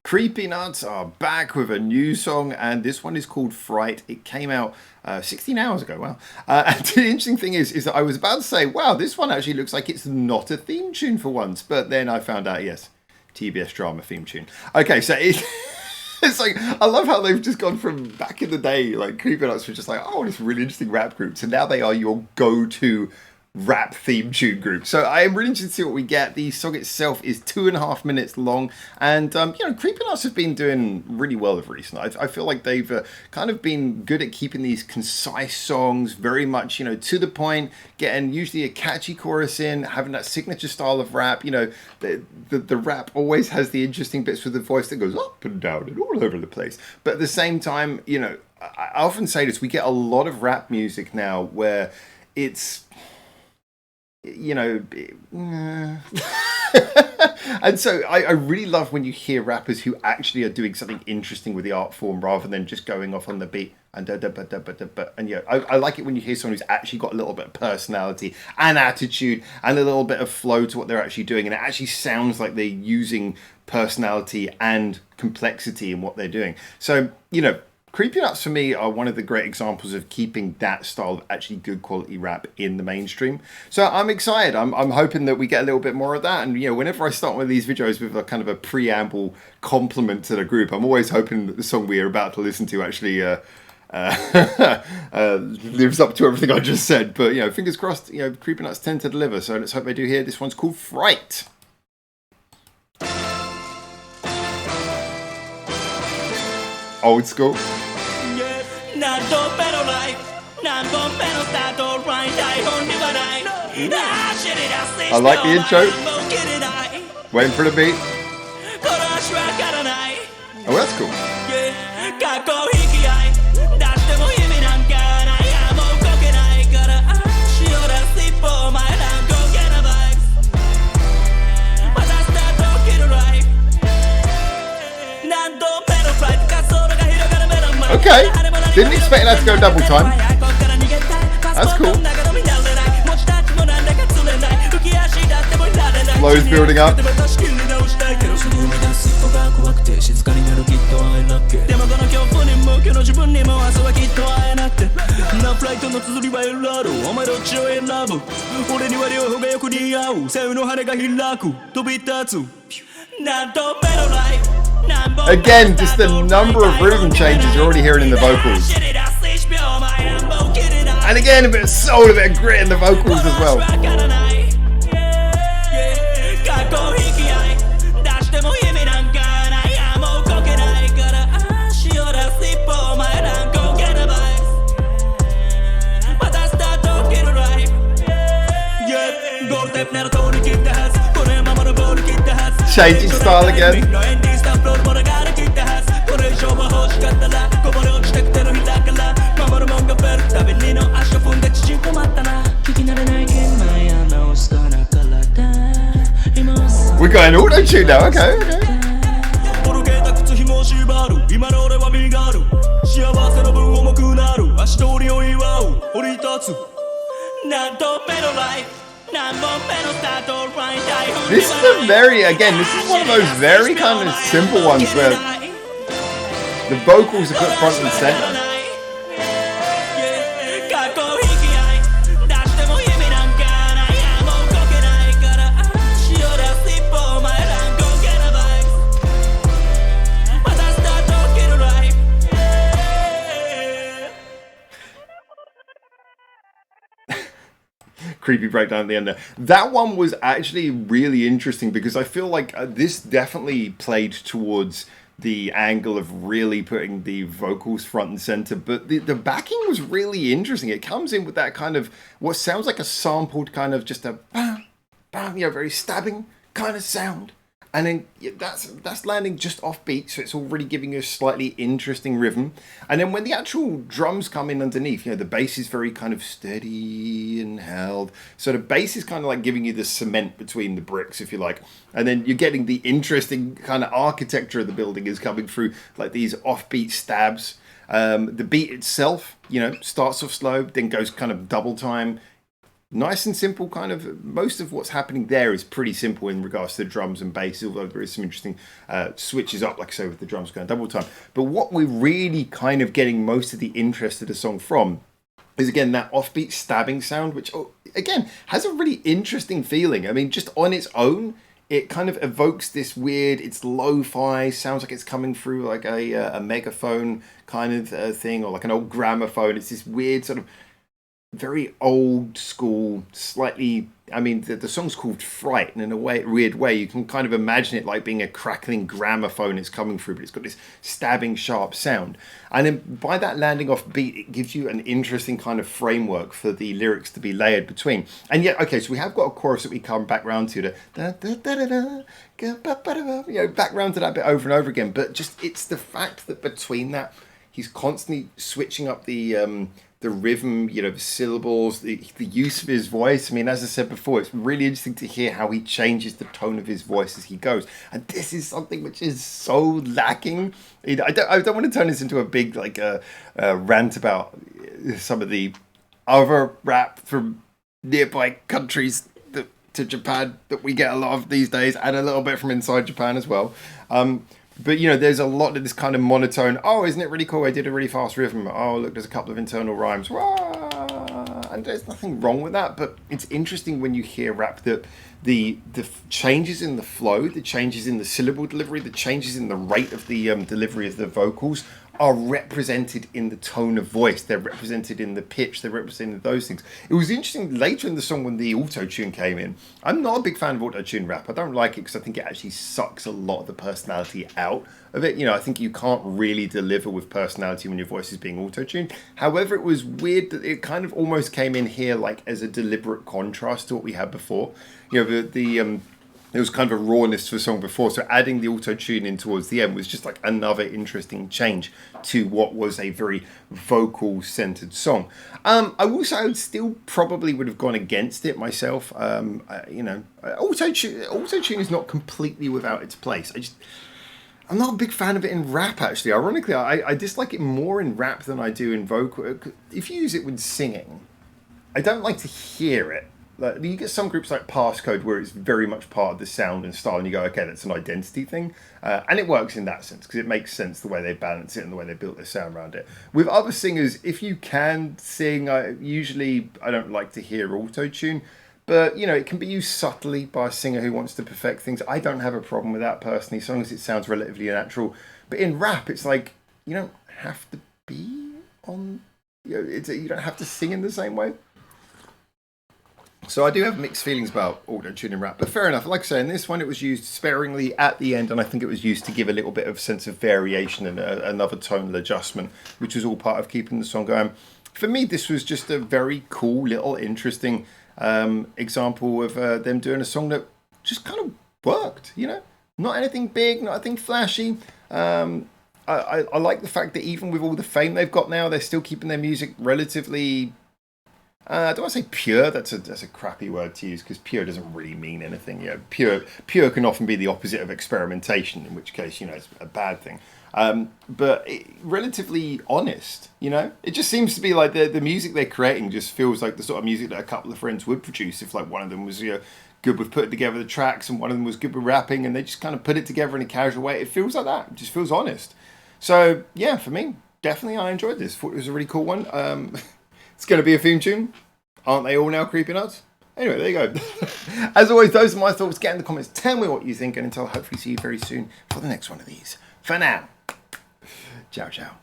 Creepy Nuts are back with a new song, and this one is called Fright. It came out 16 hours ago. Wow. And the interesting thing is that I was about to say, wow, this one actually looks like it's not a theme tune for once. But then I found out, yes, TBS drama theme tune. Okay, so it's like, I love how they've just gone from back in the day, like Creepy Nuts were just like, oh, this really interesting rap group. So now they are your go-to rap theme tune group. So I am really interested to see what we get. The song itself is 2.5 minutes long, and Creepy Nuts have been doing really well of recent. I feel like they've kind of been good at keeping these concise songs very much, to the point, getting usually a catchy chorus in, having that signature style of rap. The rap always has the interesting bits with the voice that goes up and down and all over the place. But at the same time, I often say this, we get a lot of rap music now where it's and so I really love when you hear rappers who actually are doing something interesting with the art form rather than just going off on the beat and I like it when you hear someone who's actually got a little bit of personality and attitude and a little bit of flow to what they're actually doing, and it actually sounds like they're using personality and complexity in what they're doing. So Creepy Nuts for me are one of the great examples of keeping that style of actually good quality rap in the mainstream. So I'm excited. I'm hoping that we get a little bit more of that. And whenever I start one of these videos with a kind of a preamble compliment to the group, I'm always hoping that the song we are about to listen to actually lives up to everything I just said. But fingers crossed. Creepy Nuts tend to deliver. So let's hope they do here. This one's called Fright. Old school. I like the intro. Waiting for the beat. Oh, that's cool. Okay, didn't expect that to go double time. That's cool. Flow's building up. Again, just the number of rhythm changes you're already hearing in the vocals. And again, a bit of soul, a bit of grit in the vocals as well. Changing style again. We're going auto-tune now, okay. This is this is one of those very kind of simple ones where the vocals are put front and center. Creepy breakdown at the end there. That one was actually really interesting because I feel like this definitely played towards the angle of really putting the vocals front and center, but the backing was really interesting. It comes in with that kind of what sounds like a sampled kind of just a bam, bam, very stabbing kind of sound. And then that's landing just off beat, so it's already giving you a slightly interesting rhythm. And then when the actual drums come in underneath, the bass is very kind of steady and held. So the bass is kind of like giving you the cement between the bricks, if you like. And then you're getting the interesting kind of architecture of the building is coming through, like these offbeat stabs. The beat itself, starts off slow, then goes kind of double time. nice and simple. Kind of most of what's happening there is pretty simple in regards to the drums and bass, although there is some interesting switches up, like I say, with the drums going double time. But what we're really kind of getting most of the interest of the song from is, again, that offbeat stabbing sound, which, again, has a really interesting feeling. I mean, just on its own, it kind of evokes this weird, it's lo-fi, sounds like it's coming through like a megaphone kind of thing, or like an old gramophone. It's this weird sort of very old school, slightly. I mean, the song's called Fright, and in a weird way, you can kind of imagine it like being a crackling gramophone it's coming through, but it's got this stabbing, sharp sound. And then by that landing off beat, it gives you an interesting kind of framework for the lyrics to be layered between. And yet, okay, so we have got a chorus that we come back round to, back round to that bit over and over again. But just, it's the fact that between that, he's constantly switching up the rhythm, the syllables, the use of his voice. I mean, as I said before, it's really interesting to hear how he changes the tone of his voice as he goes. And this is something which is so lacking. I don't want to turn this into a big rant about some of the other rap from nearby countries to Japan that we get a lot of these days, and a little bit from inside Japan as well. But, there's a lot of this kind of monotone. Oh, isn't it really cool? I did a really fast rhythm. Oh, look, there's a couple of internal rhymes. Wah! And there's nothing wrong with that. But it's interesting when you hear rap that the changes in the flow, the changes in the syllable delivery, the changes in the rate of the delivery of the vocals are represented in the tone of voice. They're represented in the pitch. They're represented in those things. It was interesting later in the song when the auto-tune came in. I'm not a big fan of auto-tune rap. I don't like it because I think it actually sucks a lot of the personality out of it. I think you can't really deliver with personality when your voice is being auto-tuned. However, it was weird that it kind of almost came in here like as a deliberate contrast to what we had before. There was kind of a rawness to the song before, so adding the auto-tune in towards the end was just like another interesting change to what was a very vocal-centered song. I will say I still probably would have gone against it myself. Auto-tune is not completely without its place. I'm not a big fan of it in rap, actually. Ironically, I dislike it more in rap than I do in vocal. If you use it with singing, I don't like to hear it. Like, you get some groups like Passcode where it's very much part of the sound and style, and you go, okay, that's an identity thing. And it works in that sense because it makes sense the way they balance it and the way they built their sound around it. With other singers, if you can sing, usually I don't like to hear auto-tune, but, it can be used subtly by a singer who wants to perfect things. I don't have a problem with that personally, as long as it sounds relatively natural. But in rap, it's like, you don't have to be on, you don't have to sing in the same way. So I do have mixed feelings about auto-tune in rap, but fair enough. Like I say, in this one, it was used sparingly at the end, and I think it was used to give a little bit of sense of variation and another tonal adjustment, which was all part of keeping the song going. For me, this was just a very cool, little, interesting example of them doing a song that just kind of worked, Not anything big, not anything flashy. I like the fact that even with all the fame they've got now, they're still keeping their music relatively... I don't want to say pure. That's a crappy word to use because pure doesn't really mean anything. Pure can often be the opposite of experimentation, in which case it's a bad thing. But relatively honest. It just seems to be like the music they're creating just feels like the sort of music that a couple of friends would produce if like one of them was good with putting together the tracks and one of them was good with rapping, and they just kind of put it together in a casual way. It feels like that. It just feels honest. So yeah, for me, definitely I enjoyed this. Thought it was a really cool one. It's going to be a theme tune. Aren't they all now, creepy nuts? Anyway, there you go. As always, those are my thoughts. Get in the comments. Tell me what you think. And until I hopefully see you very soon for the next one of these. For now, ciao, ciao.